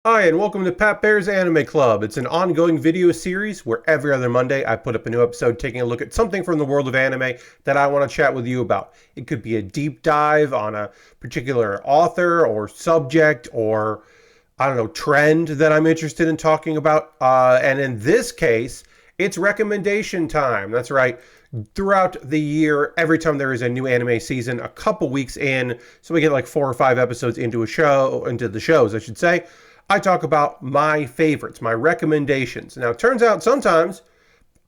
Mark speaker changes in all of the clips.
Speaker 1: Hi, and welcome to Pat Baer's Anime Club. It's an ongoing video series where every other Monday I put up a new episode taking a look at something from the world of anime that I want to chat with you about. It could be a deep dive on a particular author or subject or, I don't know, trend that I'm interested in talking about. And in this case, it's recommendation time. That's right. Throughout the year, every time there is a new anime season, a couple weeks in, so we get like 4 or 5 episodes into the shows, I should say. I talk about my favorites, my recommendations. Now, it turns out sometimes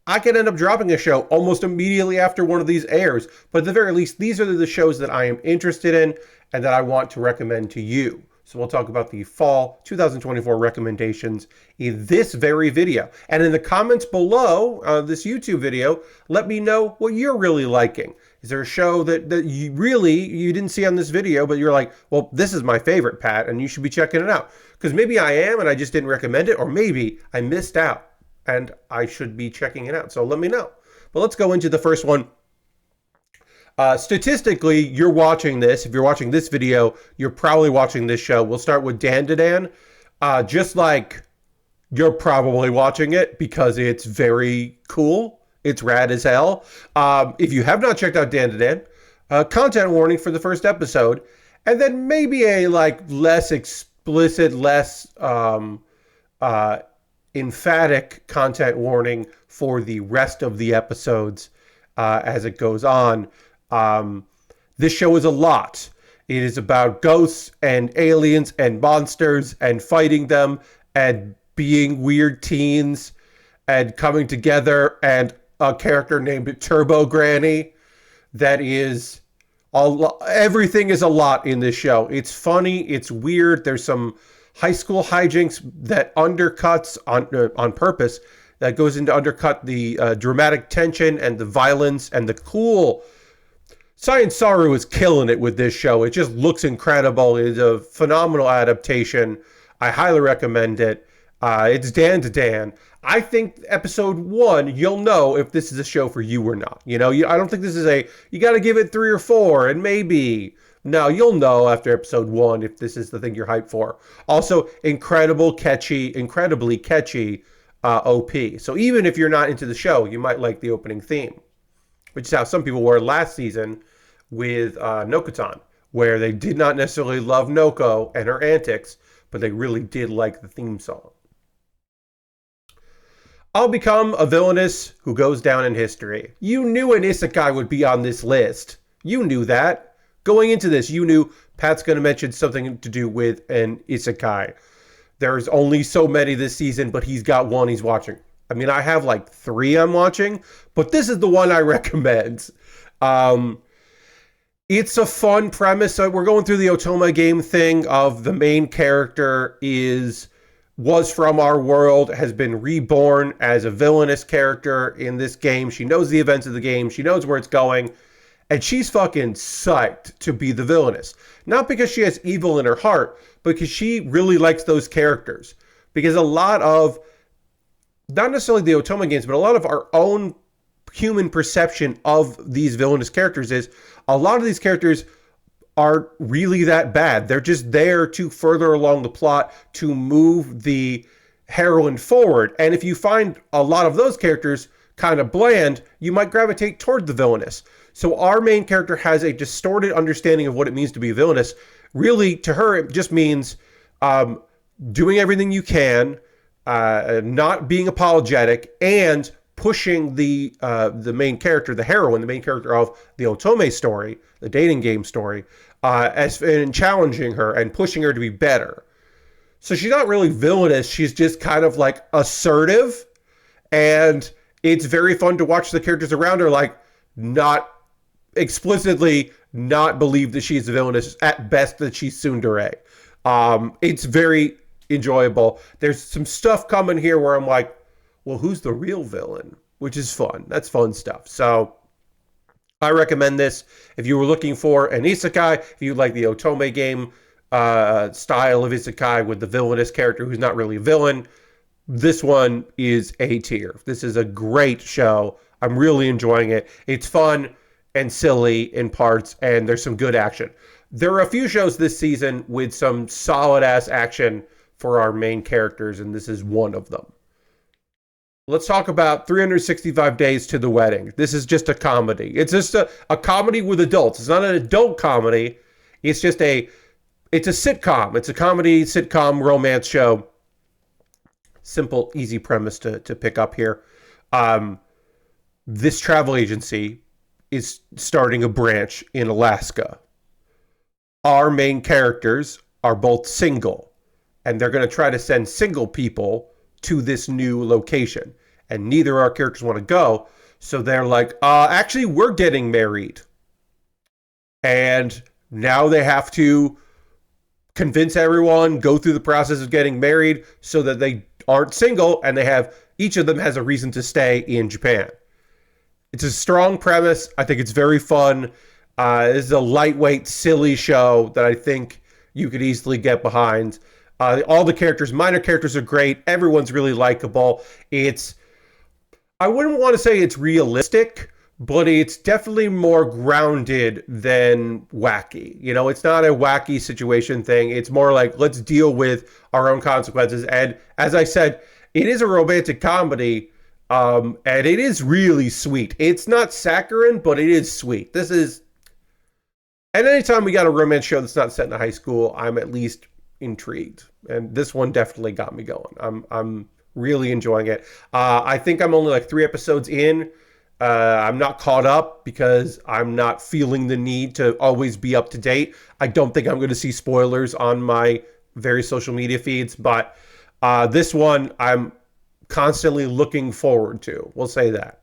Speaker 1: I can end up dropping a show almost immediately after one of these airs, but at the very least, these are the shows that I am interested in and that I want to recommend to you. So we'll talk about the fall 2024 recommendations in this very video. And in the comments below this YouTube video, let me know what you're really liking. Is there a show that you didn't see on this video, but you're like, well, this is my favorite, Pat, and you should be checking it out? Because maybe I am and I just didn't recommend it, or maybe I missed out and I should be checking it out. So let me know. But let's go into the first one. Statistically, you're watching this. If you're watching this video, you're probably watching this show. We'll start with Dan to Dan. Just like you're probably watching it because it's very cool. It's rad as hell. If you have not checked out Dan to Dan, content warning for the first episode, and then maybe a less explicit, less emphatic content warning for the rest of the episodes as it goes on. This show is a lot. It is about ghosts and aliens and monsters and fighting them and being weird teens and coming together, and a character named Turbo Granny that is everything is a lot in this show. It's funny, it's weird. There's some high school hijinks that undercuts on purpose, that goes into undercut the dramatic tension and the violence and the cool. Science Saru is killing it with this show. It just looks incredible. It's a phenomenal adaptation. I highly recommend it. It's Dan to Dan. I think episode 1, you'll know if this is a show for you or not. I don't think this is you got to give it 3 or 4 and maybe. No, you'll know after episode 1 if this is the thing you're hyped for. Also, incredibly catchy OP. So even if you're not into the show, you might like the opening theme, which is how some people were last season with Nokotan, where they did not necessarily love Noko and her antics, but they really did like the theme song. I'll become a villainess who goes down in history. You knew an isekai would be on this list. You knew that. Going into this, you knew Pat's going to mention something to do with an isekai. There's only so many this season, but he's got one he's watching. I mean, I have 3 I'm watching, but this is the one I recommend. It's a fun premise. We're going through the Otome game thing of the main character was from our world, has been reborn as a villainous character in this game. She knows the events of the game. She knows where it's going. And she's fucking psyched to be the villainess. Not because she has evil in her heart, but because she really likes those characters. Because a lot of, not necessarily the Otome games, but a lot of our own human perception of these villainous characters is a lot of these characters aren't really that bad. They're just there to further along the plot to move the heroine forward. And if you find a lot of those characters kind of bland, you might gravitate toward the villainous. So our main character has a distorted understanding of what it means to be a villainous. Really, to her, it just means doing everything you can, not being apologetic, and pushing the main character, the heroine, the main character of the Otome story, the dating game story, and challenging her and pushing her to be better. So she's not really villainous. She's just kind of assertive, and it's very fun to watch the characters around her not explicitly not believe that she's a villainess. At best, that she's tsundere. It's very enjoyable. There's some stuff coming here where I'm like, well, who's the real villain? Which is fun. That's fun stuff. So I recommend this. If you were looking for an isekai, if you like the Otome game style of isekai with the villainous character who's not really a villain, this one is A tier. This is a great show. I'm really enjoying it. It's fun and silly in parts, and there's some good action. There are a few shows this season with some solid-ass action for our main characters, and this is one of them. Let's talk about 365 Days to the Wedding. This is just a comedy. It's just a comedy with adults. It's not an adult comedy. It's a sitcom. It's a comedy, sitcom, romance show. Simple, easy premise to pick up here. This travel agency is starting a branch in Alaska. Our main characters are both single, and they're going to try to send single people to this new location. And neither of our characters want to go. So they're like, actually, we're getting married. And now they have to convince everyone, go through the process of getting married so that they aren't single, and each of them has a reason to stay in Japan. It's a strong premise. I think it's very fun. This is a lightweight, silly show that I think you could easily get behind. All the minor characters are great. Everyone's really likable. I wouldn't want to say it's realistic, but it's definitely more grounded than wacky. It's not a wacky situation thing. It's more like, let's deal with our own consequences. And as I said, it is a romantic comedy, and it is really sweet. It's not saccharine, but it is sweet. And anytime we got a romance show that's not set in a high school, I'm at least intrigued. And this one definitely got me going. I'm really enjoying it. I think I'm only like 3 episodes in. I'm not caught up because I'm not feeling the need to always be up to date. I don't think I'm going to see spoilers on my various social media feeds, but this one I'm constantly looking forward to. We'll say that.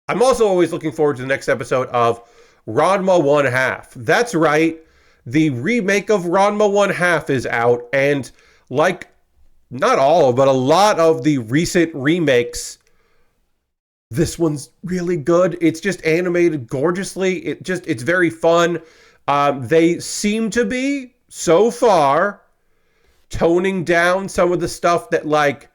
Speaker 1: I'm also always looking forward to the next episode of Ranma 1/2. That's right. The remake of Ranma 1/2 is out, and like not all, but a lot of the recent remakes, this one's really good. It's just animated gorgeously. It's very fun. They seem to be, so far, toning down some of the stuff that, like,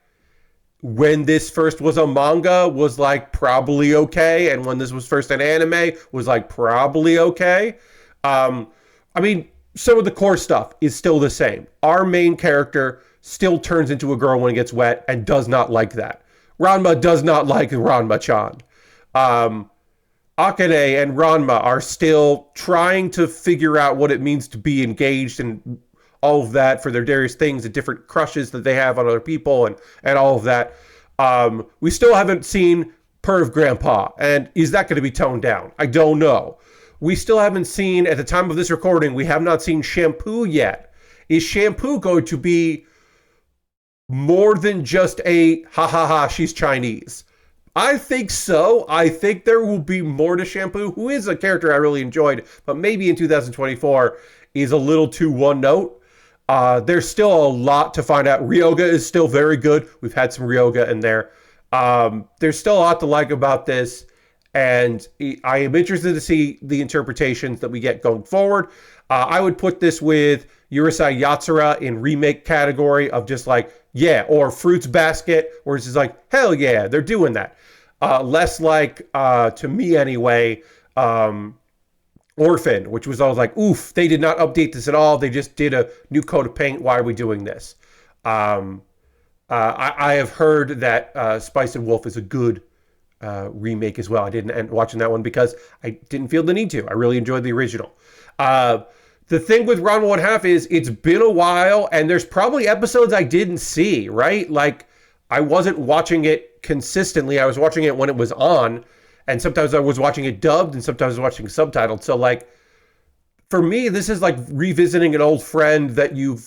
Speaker 1: when this first was a manga was, like, probably okay, and when this was first an anime was, like, probably okay. I mean, some of the core stuff is still the same. Our main character still turns into a girl when it gets wet and does not like that. Ranma does not like Ranma-chan. Akane and Ranma are still trying to figure out what it means to be engaged and all of that for their various things, the different crushes that they have on other people and all of that. We still haven't seen Perv Grandpa, and is that going to be toned down? I don't know. We still haven't seen, at the time of this recording, we have not seen Shampoo yet. Is Shampoo going to be more than just a ha ha ha, she's Chinese? I think so. I think there will be more to Shampoo, who is a character I really enjoyed, but maybe in 2024 is a little too one note. There's still a lot to find out. Ryoga is still very good. We've had some Ryoga in there. There's still a lot to like about this, and I am interested to see the interpretations that we get going forward. I would put this with Urusei Yatsura in remake category of just like, yeah, or Fruits Basket, where it's just like, hell yeah, they're doing that. Less like, to me anyway, Orphan, which was always like, oof, they did not update this at all. They just did a new coat of paint. Why are we doing this? I have heard that Spice and Wolf is a good remake as well. I didn't end watching that one because I didn't feel the need to. I really enjoyed the original. The thing with Ranma 1/2 is it's been a while, and there's probably episodes I didn't see, right? Like, I wasn't watching it consistently. I was watching it when it was on, and sometimes I was watching it dubbed, and sometimes I was watching subtitled. So, like, for me, this is like revisiting an old friend that you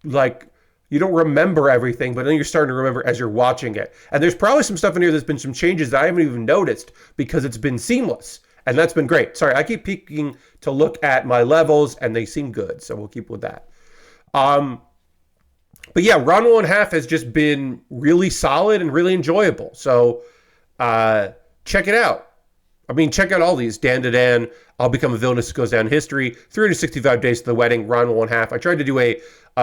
Speaker 1: don't remember everything, but then you're starting to remember as you're watching it. And there's probably some stuff in here that's been some changes that I haven't even noticed because it's been seamless. And that's been great. Sorry, I keep peeking to look at my levels, and they seem good. So we'll keep with that. But yeah, Ranma 1/2 has just been really solid and really enjoyable. So check it out. I mean, check out all these. Dan to Dan, I'll Become a Villainess Goes Down in History, 365 Days to the Wedding, Ranma 1/2. I tried to do a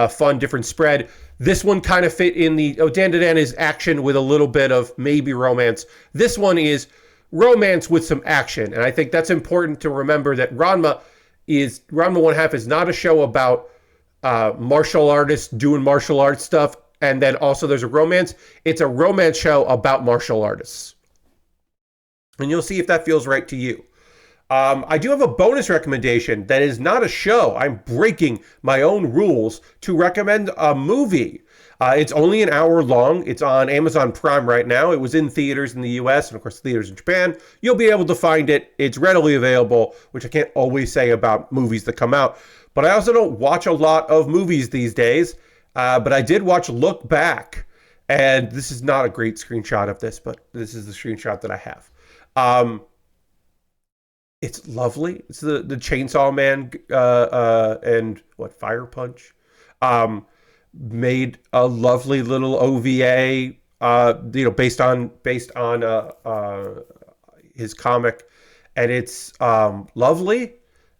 Speaker 1: fun, different spread. This one kind of fit in the, Dan to Dan is action with a little bit of maybe romance. This one is romance with some action. And I think that's important to remember that Ranma 1/2 is not a show about martial artists doing martial arts stuff, and then also there's a romance. It's a romance show about martial artists. And you'll see if that feels right to you. I do have a bonus recommendation that is not a show. I'm breaking my own rules to recommend a movie. It's only an hour long. It's on Amazon Prime right now. It was in theaters in the US and, of course, theaters in Japan. You'll be able to find it. It's readily available, which I can't always say about movies that come out. But I also don't watch a lot of movies these days. But I did watch Look Back. And this is not a great screenshot of this, but this is the screenshot that I have. It's lovely. It's the Chainsaw Man and Fire Punch made a lovely little OVA. Based on his comic, and it's lovely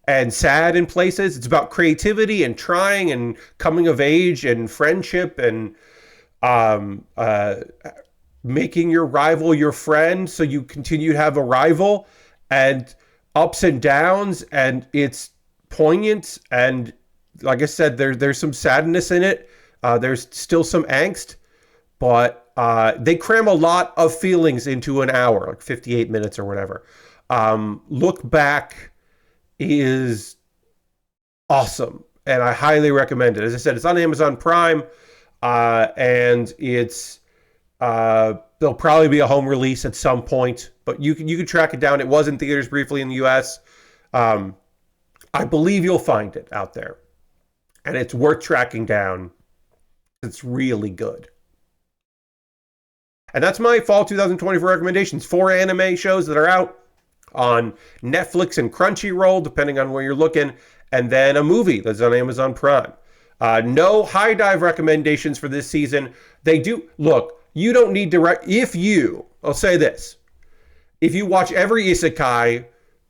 Speaker 1: and sad in places. It's about creativity and trying and coming of age and friendship and making your rival your friend, so you continue to have a rival, and ups and downs, and it's poignant, and like I said, there's some sadness in it. There's still some angst, but they cram a lot of feelings into an hour, like 58 minutes or whatever. Look Back is awesome, and I highly recommend it. As I said, it's on Amazon Prime, and it's there'll probably be a home release at some point, but you can track it down. It was in theaters briefly in the US. I believe you'll find it out there, and it's worth tracking down. It's really good. And that's my fall 2024 recommendations. 4 anime shows that are out on Netflix and Crunchyroll, depending on where you're looking, and then a movie that's on Amazon Prime. No high dive recommendations for this season. They do look. You don't need to. I'll say this: if you watch every isekai,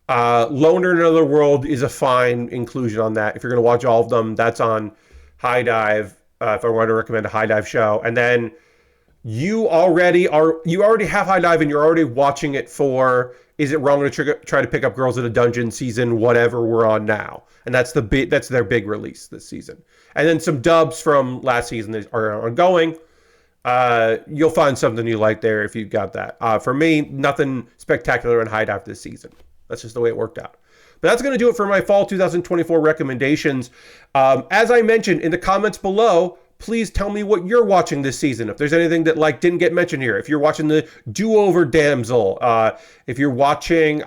Speaker 1: Loner in Another World is a fine inclusion on that. If you're going to watch all of them, that's on high dive. If I want to recommend a high dive show, and then you already have high dive and you're already watching it for Is It Wrong to Try to Pick Up Girls in a Dungeon season whatever we're on now, and that's their big release this season. And then some dubs from last season that are ongoing. You'll find something you like there if you've got that. For me, nothing spectacular in high dive this season. That's just the way it worked out. But that's going to do it for my fall 2024 recommendations. As I mentioned in the comments below, please tell me what you're watching this season. If there's anything that didn't get mentioned here, if you're watching the Do-Over Damsel, if you're watching, if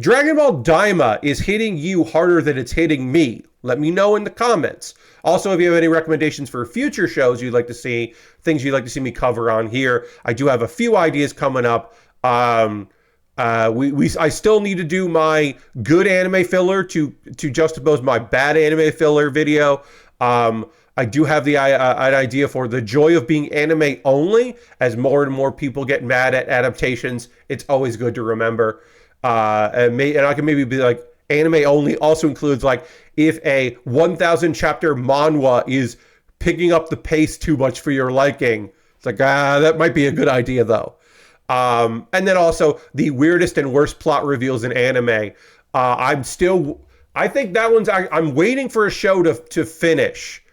Speaker 1: Dragon Ball Daima is hitting you harder than it's hitting me, let me know in the comments. Also, if you have any recommendations for future shows you'd like to see, things you'd like to see me cover on here, I do have a few ideas coming up. I still need to do my good anime filler to juxtapose my bad anime filler video. I do have an idea for the joy of being anime only. As more and more people get mad at adaptations, it's always good to remember. And I can maybe be like, anime only also includes if a 1,000 chapter manhwa is picking up the pace too much for your liking. It's that might be a good idea though. And then also the weirdest and worst plot reveals in anime. I think that one's, I'm waiting for a show to finish,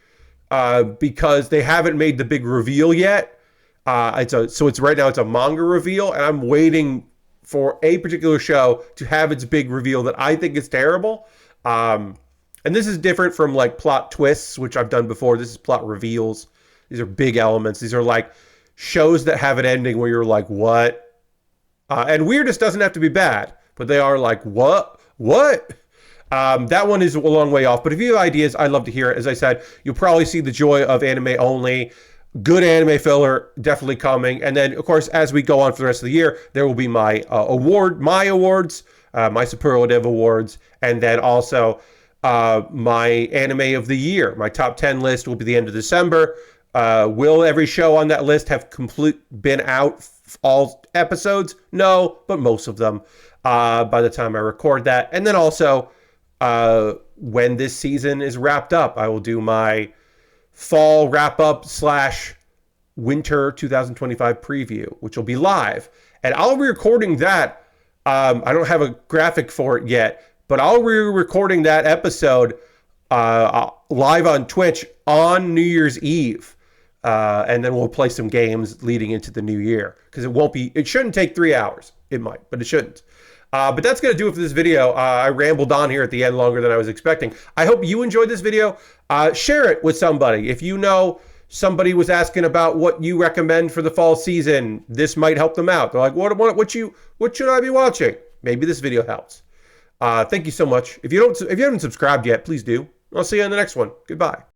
Speaker 1: because they haven't made the big reveal yet. Right now it's a manga reveal, and I'm waiting for a particular show to have its big reveal that I think is terrible. And this is different from plot twists, which I've done before. This is plot reveals. These are big elements. These are shows that have an ending where you're like, what? And weirdest doesn't have to be bad, but they are what? That one is a long way off, but if you have ideas, I'd love to hear it. As I said, you'll probably see the joy of anime only. Good anime filler definitely coming. And then, of course, as we go on for the rest of the year, there will be my awards, my superlative awards, and then also my anime of the year. My top 10 list will be the end of December. Will every show on that list have been out all episodes? No, but most of them by the time I record that. And then also, when this season is wrapped up, I will do my fall wrap-up / winter 2025 preview, which will be live. And I'll be recording that. I don't have a graphic for it yet, but I'll be recording that episode live on Twitch on New Year's Eve. And then we'll play some games leading into the new year, because it shouldn't take 3 hours. It might, but it shouldn't. But that's going to do it for this video. I rambled on here at the end longer than I was expecting. I hope you enjoyed this video. Share it with somebody. If you know somebody was asking about what you recommend for the fall season, this might help them out. They're like, what should I be watching? Maybe this video helps. Thank you so much. If you haven't subscribed yet, please do. I'll see you in the next one. Goodbye.